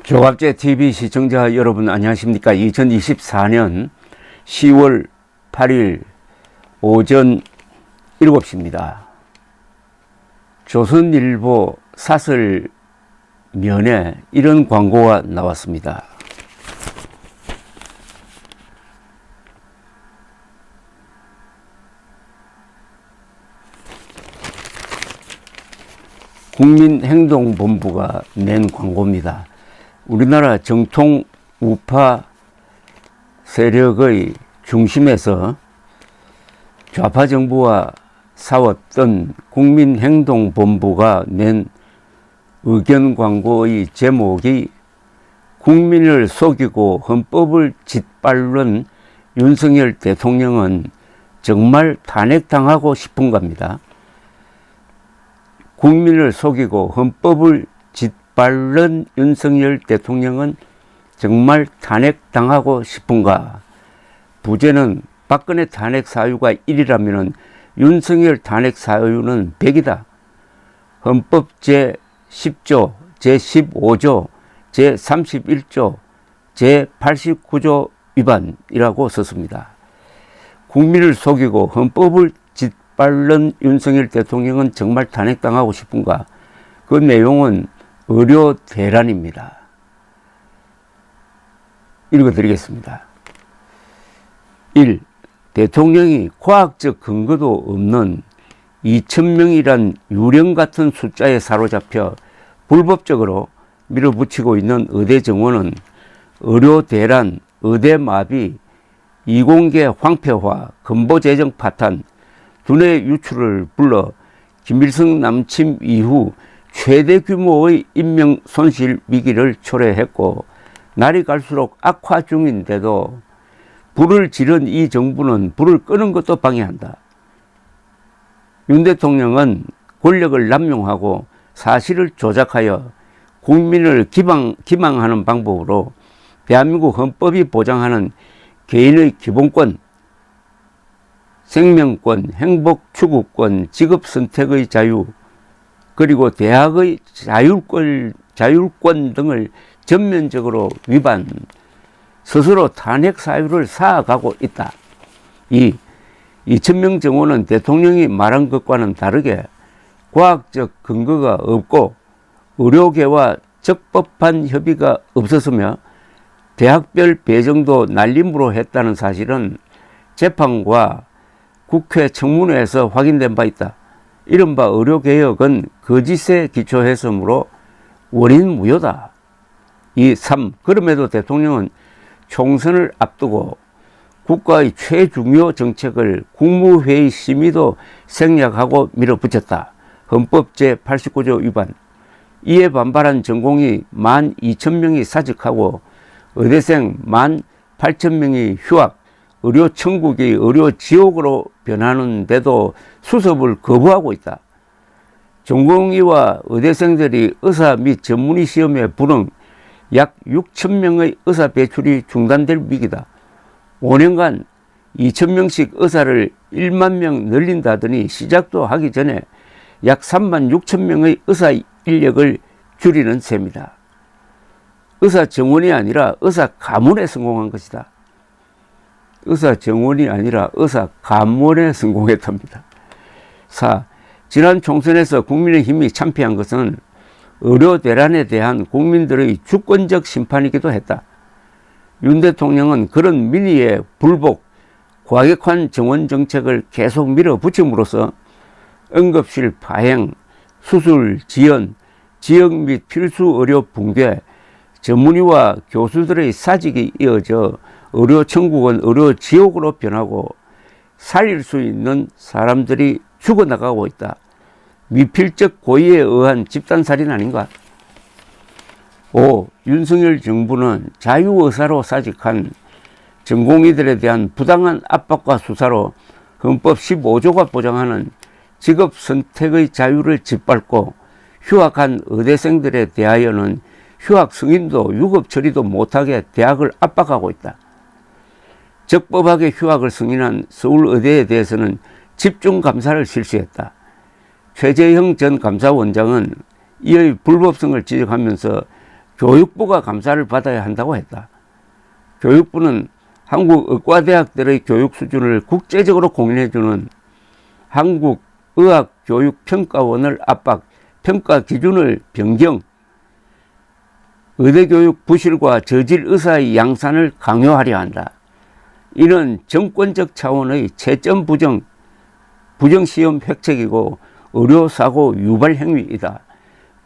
조갑제 TV 시청자 여러분 안녕하십니까? 2024년 10월 8일 오전 7시입니다. 조선일보 사설면에 이런 광고가 나왔습니다. 국민행동본부가 낸 광고입니다. 우리나라 정통 우파 세력의 중심에서 좌파 정부와 싸웠던 국민행동본부가 낸 의견 광고의 제목이 국민을 속이고 헌법을 짓밟는 윤석열 대통령은 정말 탄핵당하고 싶은갑니다. 국민을 속이고 헌법을 짓밟는 윤석열 대통령은 정말 탄핵당하고 싶은가? 부제는 박근혜 탄핵 사유가 1이라면 윤석열 탄핵 사유는 100이다. 헌법 제10조, 제15조, 제31조, 제89조 위반이라고 썼습니다. 국민을 속이고 헌법을 짓밟는 윤석열 대통령은 정말 탄핵당하고 싶은가? 그 내용은 의료 대란입니다. 읽어드리겠습니다. 1. 대통령이 과학적 근거도 없는 2,000명이란 유령 같은 숫자에 사로잡혀 불법적으로 밀어붙이고 있는 의대 정원은 의료 대란, 의대 마비, 이공계 황폐화, 건보 재정 파탄, 두뇌 유출을 불러 김일성 남침 이후 최대 규모의 인명 손실 위기를 초래했고 날이 갈수록 악화 중인데도 불을 지른 이 정부는 불을 끄는 것도 방해한다. 윤 대통령은 권력을 남용하고 사실을 조작하여 국민을 기망하는 방법으로 대한민국 헌법이 보장하는 개인의 기본권, 생명권, 행복 추구권, 직업 선택의 자유, 그리고 대학의 자율권 등을 전면적으로 위반, 스스로 탄핵 사유를 쌓아가고 있다. 2. 2,000명 정원은 대통령이 말한 것과는 다르게 과학적 근거가 없고 의료계와 적법한 협의가 없었으며 대학별 배정도 날림으로 했다는 사실은 재판과 국회 청문회에서 확인된 바 있다. 이른바 의료개혁은 거짓에 기초했으므로 원인 무효다. 3. 그럼에도 대통령은 총선을 앞두고 국가의 최중요 정책을 국무회의 심의도 생략하고 밀어붙였다. 헌법 제89조 위반. 이에 반발한 전공의 12,000명이 사직하고 의대생 18,000명이 휴학, 의료 천국이 의료 지옥으로 변하는데도 수습을 거부하고 있다. 전공의와 의대생들이 의사 및 전문의 시험에 불응 약 6,000명의 의사 배출이 중단될 위기다. 5년간 2,000명씩 의사를 1만 명 늘린다더니 시작도 하기 전에 약 36,000명의 의사 인력을 줄이는 셈이다. 의사 정원이 아니라 의사 가문에 성공한 것이다. 의사 정원이 아니라 의사 가문에 성공했답니다. 4. 지난 총선에서 국민의힘이 참패한 것은 의료 대란에 대한 국민들의 주권적 심판이기도 했다. 윤 대통령은 그런 민의의 불복, 과격한 정원 정책을 계속 밀어붙임으로써 응급실 파행, 수술 지연, 지역 및 필수 의료 붕괴, 전문의와 교수들의 사직이 이어져 의료 천국은 의료 지옥으로 변하고 살릴 수 있는 사람들이 죽어나가고 있다. 미필적 고의에 의한 집단살인 아닌가? 5. 윤석열 정부는 자유의사로 사직한 전공의들에 대한 부당한 압박과 수사로 헌법 15조가 보장하는 직업 선택의 자유를 짓밟고 휴학한 의대생들에 대하여는 휴학 승인도 유급 처리도 못하게 대학을 압박하고 있다. 적법하게 휴학을 승인한 서울의대에 대해서는 집중감사를 실시했다. 최재형 전 감사원장은 이의 불법성을 지적하면서 교육부가 감사를 받아야 한다고 했다. 교육부는 한국 의과대학들의 교육 수준을 국제적으로 공인해주는 한국의학교육평가원을 압박, 평가 기준을 변경, 의대교육 부실과 저질 의사의 양산을 강요하려 한다. 이는 정권적 차원의 채점 부정시험 획책이고 의료사고 유발 행위이다.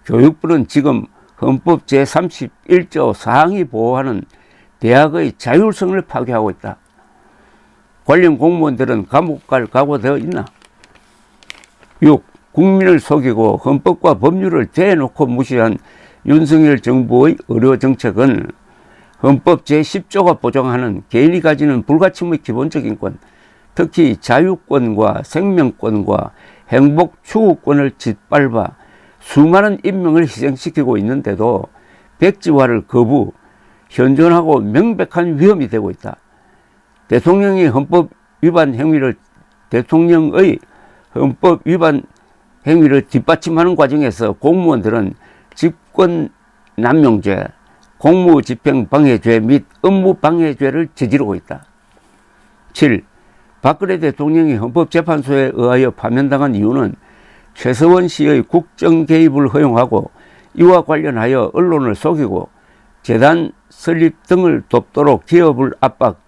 교육부는 지금 헌법 제31조 4항이 보호하는 대학의 자율성을 파괴하고 있다. 관련 공무원들은 감옥 갈 각오되어 있나? 6. 국민을 속이고 헌법과 법률을 대놓고 무시한 윤석열 정부의 의료정책은 헌법 제10조가 보장하는 개인이 가지는 불가침의 기본적인 권, 특히 자유권과 생명권과 행복 추구권을 짓밟아 수많은 인명을 희생시키고 있는데도 백지화를 거부, 현존하고 명백한 위험이 되고 있다. 대통령의 헌법 위반 행위를 뒷받침하는 과정에서 공무원들은 직권남용죄, 공무집행방해죄 및 업무방해죄를 저지르고 있다. 7. 박근혜 대통령이 헌법재판소에 의하여 파면당한 이유는 최서원 씨의 국정 개입을 허용하고 이와 관련하여 언론을 속이고 재단 설립 등을 돕도록 기업을 압박,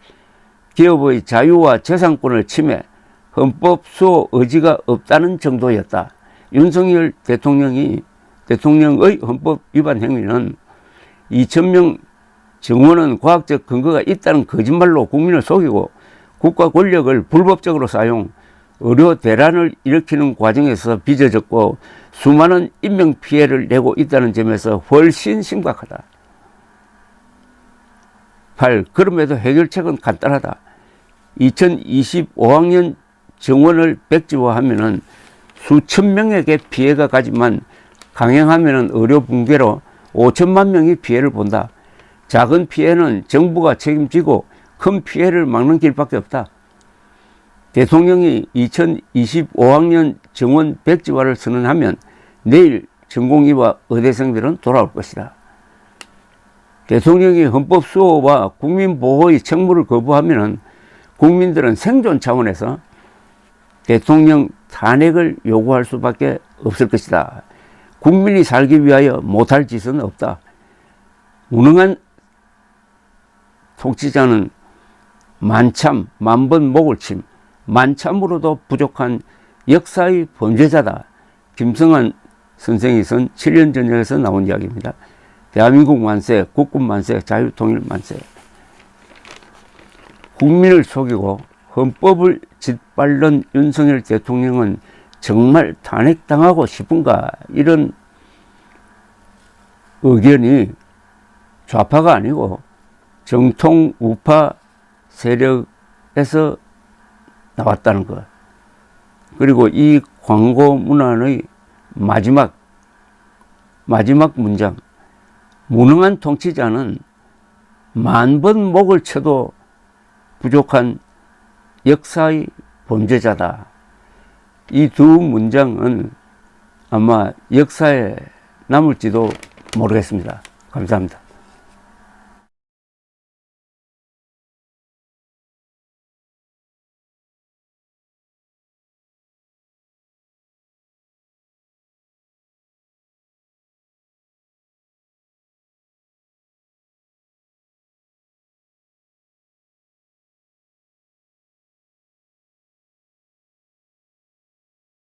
기업의 자유와 재산권을 침해, 헌법 수호 의지가 없다는 정도였다. 윤석열 대통령의 헌법 위반 행위는 2,000명 정원은 과학적 근거가 있다는 거짓말로 국민을 속이고 국가 권력을 불법적으로 사용, 의료 대란을 일으키는 과정에서 빚어졌고 수많은 인명 피해를 내고 있다는 점에서 훨씬 심각하다. 8. 그럼에도 해결책은 간단하다. 2025학년 정원을 백지화하면 수천 명에게 피해가 가지만 강행하면 의료 붕괴로 5천만 명이 피해를 본다. 작은 피해는 정부가 책임지고 큰 피해를 막는 길밖에 없다. 대통령이 2025학년 정원 백지화를 선언하면 내일 전공의와 의대생들은 돌아올 것이다. 대통령이 헌법 수호와 국민 보호의 책무를 거부하면 국민들은 생존 차원에서 대통령 탄핵을 요구할 수밖에 없을 것이다. 국민이 살기 위하여 못할 짓은 없다. 무능한 통치자는 만번 목을 침, 만참으로도 부족한 역사의 범죄자다. 김성한 선생이 쓴 7년 전역에서 나온 이야기입니다. 대한민국 만세, 국군 만세, 자유통일 만세. 국민을 속이고 헌법을 짓밟는 윤석열 대통령은 정말 탄핵당하고 싶은가? 이런 의견이 좌파가 아니고 정통 우파 세력에서 나왔다는 것. 그리고 이 광고 문안의 마지막 문장. 무능한 통치자는 만번 목을 쳐도 부족한 역사의 범죄자다. 이 두 문장은 아마 역사에 남을지도 모르겠습니다. 감사합니다.